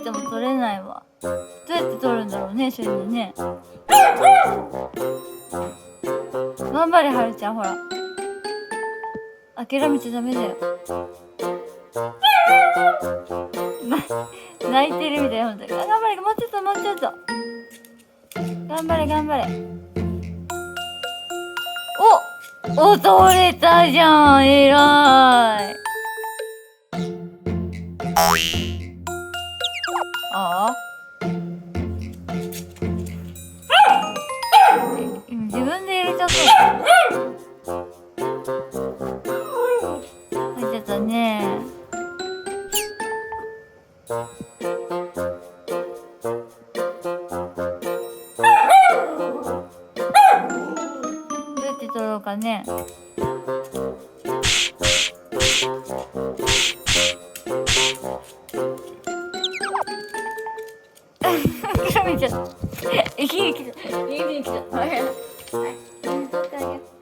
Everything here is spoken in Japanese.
しても取れないわ。どうやって取るんだろうね、瞬にね。頑張れ、はるちゃん、ほら。諦めちゃダメだよ。泣いてるみたいな、ほんとに。頑張れ、もうちょっと、もうちょっと。頑張れ、頑張れ。お、取れたじゃん、えらい。ああ、自分で入れちゃった。入っちゃったね。どうやって取ろうかね。食べちゃった。一気に来た。一気に来た。はい。取ってあげる。